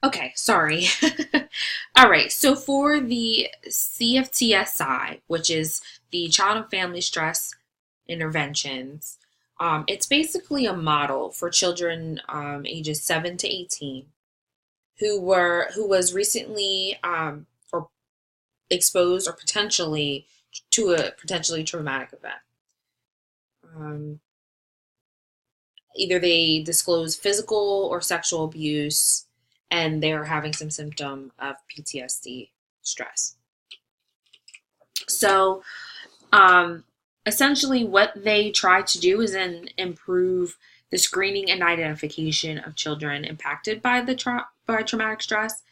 Okay, sorry. All right, so for the CFTSI, which is the Child and Family Stress Interventions, it's basically a model for children ages 7 to 18 who was recently or exposed or potentially to a potentially traumatic event. Um, Either they disclose physical or sexual abuse, and they're having some symptom of PTSD stress. So, um, essentially, what they try to do is then improve the screening and identification of children impacted by by traumatic stress.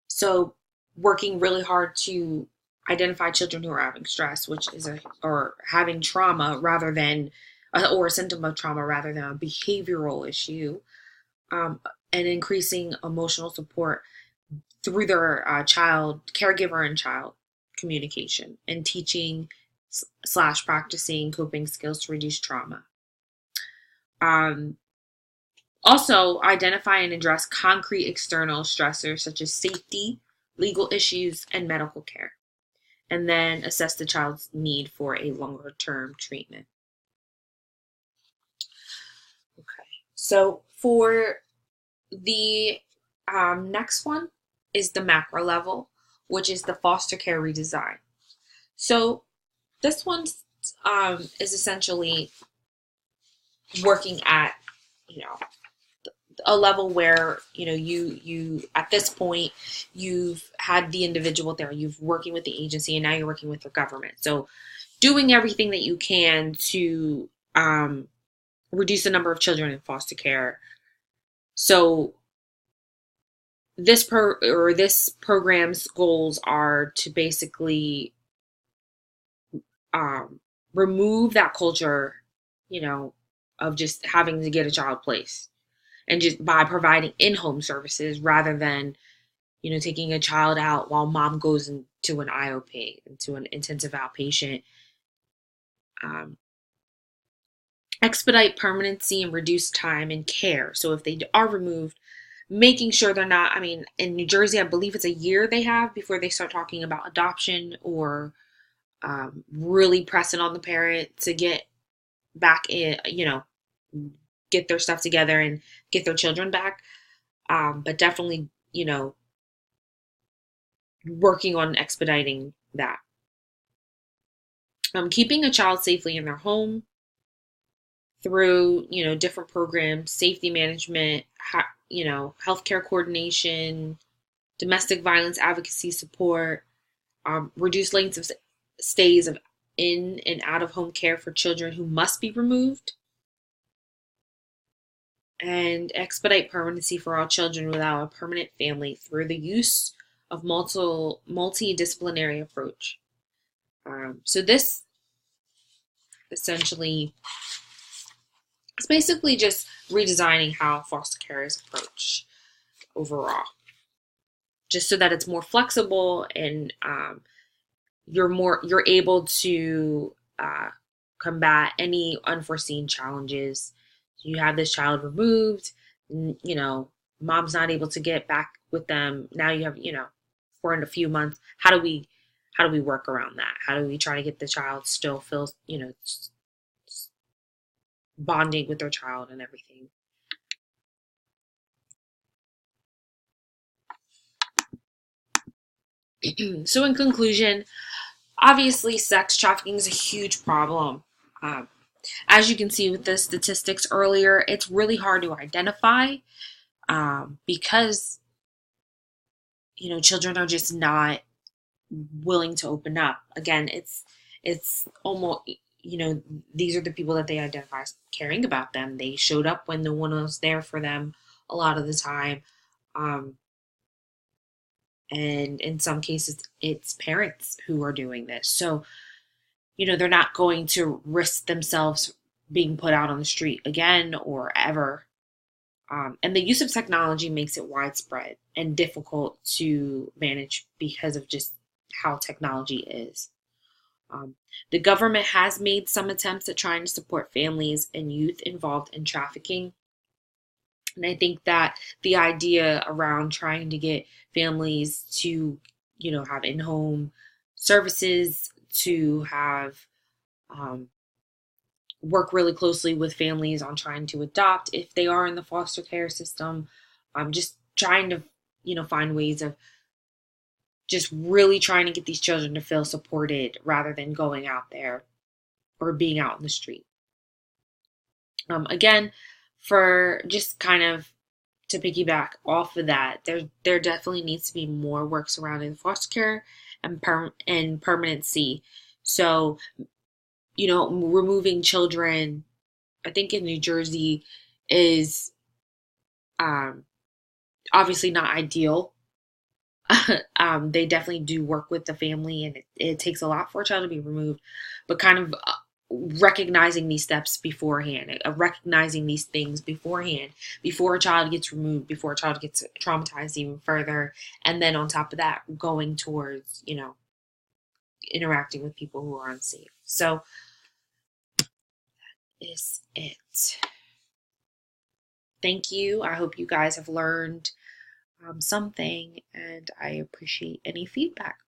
So, working really hard to identify children who are having stress, which is or having trauma rather than or a symptom of trauma rather than a behavioral issue, um, and increasing emotional support through their child caregiver and child communication and teaching slash practicing coping skills to reduce trauma. Um, Also, identify and address concrete external stressors such as safety, legal issues, and medical care, and then assess the child's need for a longer term treatment. Okay, so for the next one is the macro level, which is the foster care redesign. So this one is essentially working at, you know, a level where, you at this point you've had the individual there, you've working with the agency, and now you're working with the government. So doing everything that you can to reduce the number of children in foster care. So this program's goals are to basically um, remove that culture, of just having to get a child placed, and just by providing in-home services rather than, taking a child out while mom goes into an IOP, into an intensive outpatient. Um, Expedite permanency and reduce time in care. So if they are removed, making sure they're not, I mean, in New Jersey, I believe it's a year they have before they start talking about adoption or really pressing on the parent to get back in, get their stuff together and get their children back. But definitely, working on expediting that. Keeping a child safely in their home through, different programs, safety management, healthcare coordination, domestic violence advocacy support, reduce lengths of stays of in and out of home care for children who must be removed, and expedite permanency for all children without a permanent family through the use of multidisciplinary approach. So this essentially is basically just redesigning how foster care is approached overall, just so that it's more flexible and you're able to combat any unforeseen challenges. You have this child removed, mom's not able to get back with them. Now you have, for in a few months, how do we work around that? How do we try to get the child still feel, bonding with their child and everything? So in conclusion, obviously sex trafficking is a huge problem. Um, as you can see with the statistics earlier, it's really hard to identify because, children are just not willing to open up. Again, it's almost, these are the people that they identify as caring about them. They showed up when no one was there for them a lot of the time. Um, and in some cases, it's parents who are doing this. So, they're not going to risk themselves being put out on the street again or ever. And the use of technology makes it widespread and difficult to manage because of just how technology is. Um, the government has made some attempts at trying to support families and youth involved in trafficking. And I think that the idea around trying to get families to, have in-home services, to have um, work really closely with families on trying to adopt if they are in the foster care system, just trying to, find ways of just really trying to get these children to feel supported rather than going out there or being out in the street. Again, for just kind of to piggyback off of that, there definitely needs to be more work surrounding foster care and permanency. So, removing children, I think in New Jersey is um, obviously not ideal. They definitely do work with the family, and it takes a lot for a child to be removed, but kind of recognizing these steps beforehand, recognizing these things beforehand, before a child gets removed, before a child gets traumatized even further, and then on top of that, going towards, interacting with people who are unsafe. So, is it. Thank you. I hope you guys have learned something, and I appreciate any feedback.